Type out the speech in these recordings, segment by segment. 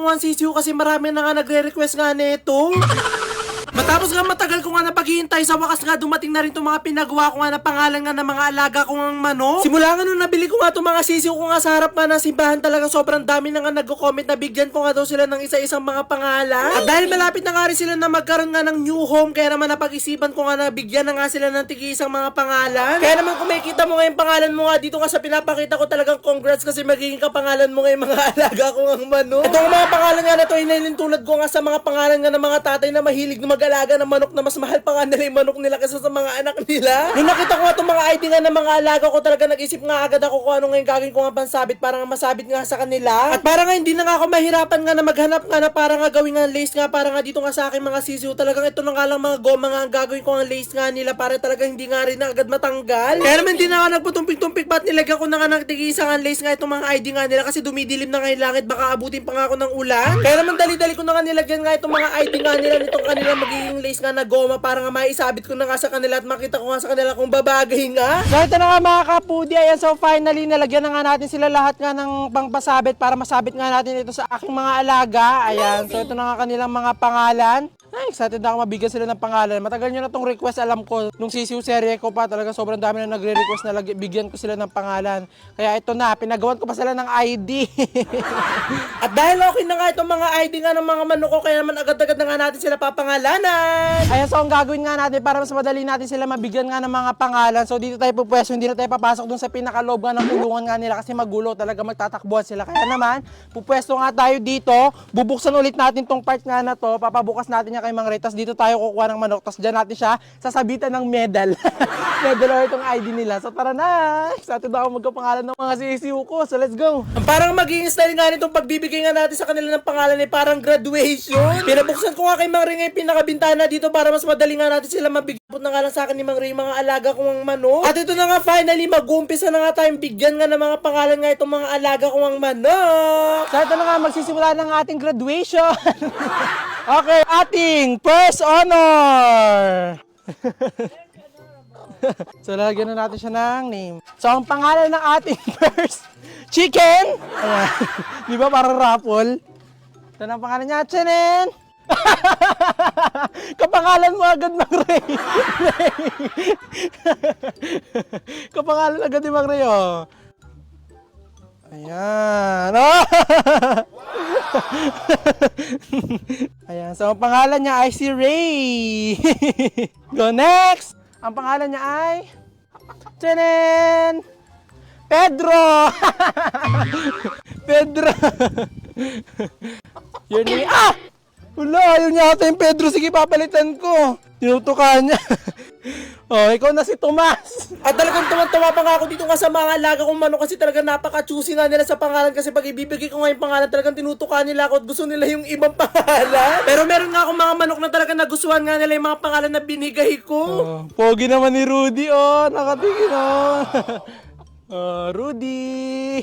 ko ang sisiyo kasi marami na nga nagre-request nga nito. Matapos nga matagal ko nga na paghihintay, sa wakas nga dumating na rin itong mga pinagawa ko nga na pangalan nga ng mga alaga ko ng manok. Simula nga nung nabili ko nga itong mga sisiw ko nga sa harap nga ng simbahan, talagang sobrang dami na nga nagko-comment na bigyan ko nga daw sila ng isa-isang mga pangalan. At dahil malapit na nga rin sila na magkaroon nga ng new home, kaya naman napag-isipan ko nga na bigyan na nga sila ng tigi-isang mga pangalan. Kaya naman kung makikita mo nga yung pangalan mo nga dito nga sa pinapakita ko, talagang congrats kasi magiging kapangalan mo nga yung mga alaga ko ng manok. Itong mga pangalan nga na ito, inilintulad ko nga sa mga pangalan nga ng mga tatay na mahilig na mag-alaga ng manok na mas mahal pa nga nila yung manok nila kaysa sa mga anak nila. Nung nakita ko nga itong mga ID nga ng mga alaga ko, talaga nag-isip nga agad ako kung ano nga yung gagawin ko nga pansabit para nga masabit nga sa kanila. At para nga hindi na nga ako mahirapan nga na maghanap nga na para nga gawin nga lace nga para nga dito nga sa aking mga sisiw. Talagang ito na nga lang mga goma nga ang gagawin ko nga lace nga nila para talaga hindi nga rin na agad matanggal. Kaya naman hindi na nga nagputumpik-tumpik ba't nilagyan ko na nga ng tig-isa nga lace nga itong mga ID nga nila kasi dumidilim na nga yung langit, baka abutin pa nga ako ng ulan. Kaya naman dali-dali ko na nga nilagyan nga itong mga ID nga nila nitong kanila magiging lace nga na goma para nga maisabit ko na nga sa kanila at makita ko nga sa kanila kung babagay nga. So ito na nga mga kapudi, ayan, so finally nalagyan na nga natin sila lahat nga ng pangpasabit para masabit nga natin ito sa aking mga alaga. Ayan, so ito na nga kanilang mga pangalan. Ay, excited na ako mabigyan sila ng pangalan. Matagal nyo na tong request, alam ko. Nung sisiw serye ko pa, talaga sobrang dami na nagre-request na bigyan ko sila ng pangalan. Kaya ito na, pinagawan ko pa sila ng ID. At dahil okay na nga itong mga ID nga ng mga manok ko, kaya naman agad-agad na nga natin sila papangalanan. Ayan, so ang gagawin nga natin para mas madali natin sila mabigyan nga ng mga pangalan. So dito tayo pupwesto, hindi na tayo papasok dun sa pinakaloob nga ng kulungan nga nila kasi magulo, talaga magtatakbuhan sila. Kaya naman, pupwesto nga tayo dito, bubuksan ulit natin tong part nga na to, papabukas natin niya kay Mang Ray, tas dito tayo kukuha ng manok, tas dyan natin siya sasabitan ng medal. Medal or itong ID nila. So tara na! Excited ako magkapangalan ng mga sisiw ko. So let's go! Ang parang magiging style nga nitong pagbibigay nga natin sa kanila ng pangalan ay parang graduation. Pinabuksan ko nga kay Mang Ray nga yung pinakabintana dito para mas madali nga natin sila mabigyan. Put na nga lang sa akin ni Mang Ray mga alaga kong manok. At ito na nga finally, mag-uumpisa na nga tayong bigyan nga ng mga pangalan nga itong mga alaga kong manok. So ito na nga, magsisimula ng ating graduation. Okay, ating first honor. So lalagyan na natin siya ng name. So ang pangalan ng ating first chicken. Ayan. Di ba parang raffle? Ito na ang pangalan niya, Chenen. Kapangalan mo agad, Mang Ray. Kapangalan agad ni Mang Ray, oh. Ayan. Oh! Ayan. So, ang pangalan niya ay si Ray. Go next! Ang pangalan niya ay... Tenen! Pedro! Pedro! Yun ni... Ah! Wala, ayaw niya ata yung Pedro. Sige, papalitan ko. Tinutukan niya. Oh, ikaw na si Tomas. At talagang tuwan-tuwa pa nga ako dito nga sa mga alaga kong manok kasi talagang napaka-choosy nga nila sa pangalan kasi pag ibibigay ko nga yung pangalan talagang tinutukan nila ako at gusto nila yung ibang pangalan. Pero meron nga akong mga manok na talagang nagustuhan nga nila yung mga pangalan na binigay ko. Oh, pogi naman ni Rudy, oh. Nakatingin, oh. Rudy.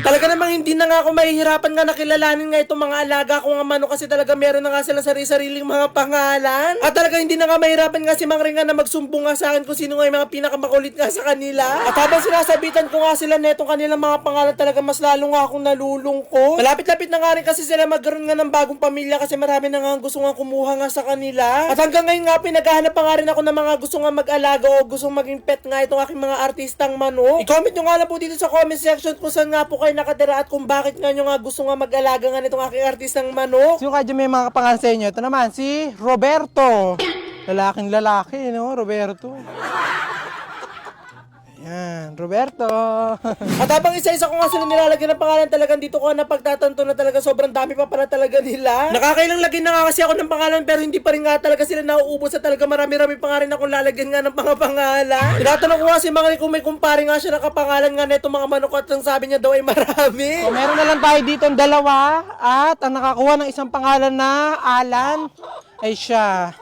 Talaga namang hindi na nga ako mahihirapan nga nakilalanin nga itong mga alaga ko nga manok kasi talaga meron na nga sila sarili-sariling mga pangalan. At talaga hindi na nga mahirapan nga si Mang Ray nga na magsumbong nga sa akin kung sino nga yung mga pinakamakulit nga sa kanila. At habang sinasabitan ko nga sila netong kanilang mga pangalan, talaga mas lalo nga akong nalulungkot. Malapit-lapit na nga rin kasi sila magkaroon nga ng bagong pamilya kasi marami na nga gusto nga kumuha nga sa kanila. At hanggang ngayon nga pinaghahanap pa nga rin ako ng mga gusto nga mag-alaga o gusto maging pet nga itong aking mga artistang manok. I-comment nyo nga lang po dito sa comment section kung saan nga po kayo nakatira at kung bakit nga nyo nga gusto nga mag-alaga nga nitong aking artistang manok. Sino kayo may mga kapangalan sa inyo? Ito naman, si Roberto. Lalaking lalaki, no? Roberto. Ayan, Roberto. At habang isa-isa ko nga sila nilalagyan ng pangalan, talagang dito ko napagtatanto na talaga sobrang dami pa pala talaga nila. Nakakailang lagyan na nga kasi ako ng pangalan pero hindi pa rin nga talaga sila nauubos at talaga marami-rami pa nga rin akong lalagyan nga ng mga pangalan. Tinatanong ko nga si Mang Ray kung may kumpare nga siya ng kapangalan nga neto mga manok at ang sabi niya daw ay marami. So, meron na lang tayo dito ang dalawa at ang nakakuha ng isang pangalan na Alan ay siya.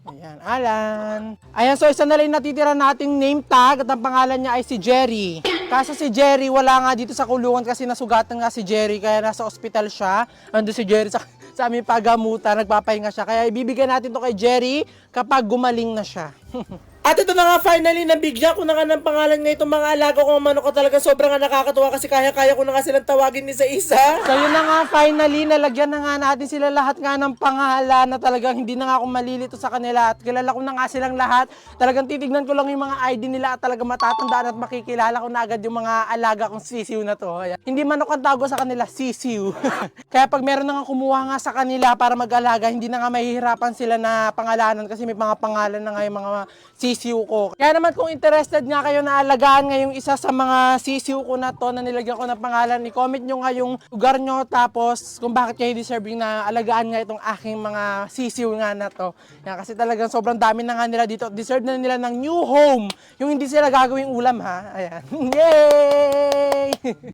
Ayan, Alan. Ayan, so isa na lang natitira nating name tag at ang pangalan niya ay si Jerry. Kaso si Jerry wala nga dito sa kulungan kasi nasugatan nga si Jerry kaya nasa ospital siya. Ando si Jerry sa aming pagamutan, nagpapahinga siya. Kaya ibibigay natin to kay Jerry kapag gumaling na siya. At ito na nga finally, nabigyan ko na nga ng pangalan nga itong mga alaga kong manok ko. Talaga sobrang nga nakakatuwa kasi kaya-kaya ko na nga silang tawagin isa-isa. So yun na nga finally, nalagyan na nga natin sila lahat nga ng pangalan na talagang hindi na nga ako malilito sa kanila at kilala ko na nga silang lahat. Talagang titignan ko lang yung mga ID nila at talagang matatandaan at makikilala ko na agad yung mga alaga kong sisiw na to. Ayan. Hindi manok ang tawag sa kanila, sisiw. Kaya pag meron na nga kumuha nga sa kanila para mag-alaga, hindi na nga mahihirapan sila na pangalanan kasi may mga pangalan na nga yung mga sisiw ko. Kaya naman kung interested nga kayo na alagaan ngayong isa sa mga sisiw ko na to na nilagyan ko ng pangalan, i-comment nyo nga yung lugar nyo tapos kung bakit kayo deserving na alagaan nga itong aking mga sisiw nga na to. Yan, kasi talagang sobrang dami na nga nila dito. Deserve na nila ng new home. Yung hindi sila gagawing ulam ha. Ayan. Yay!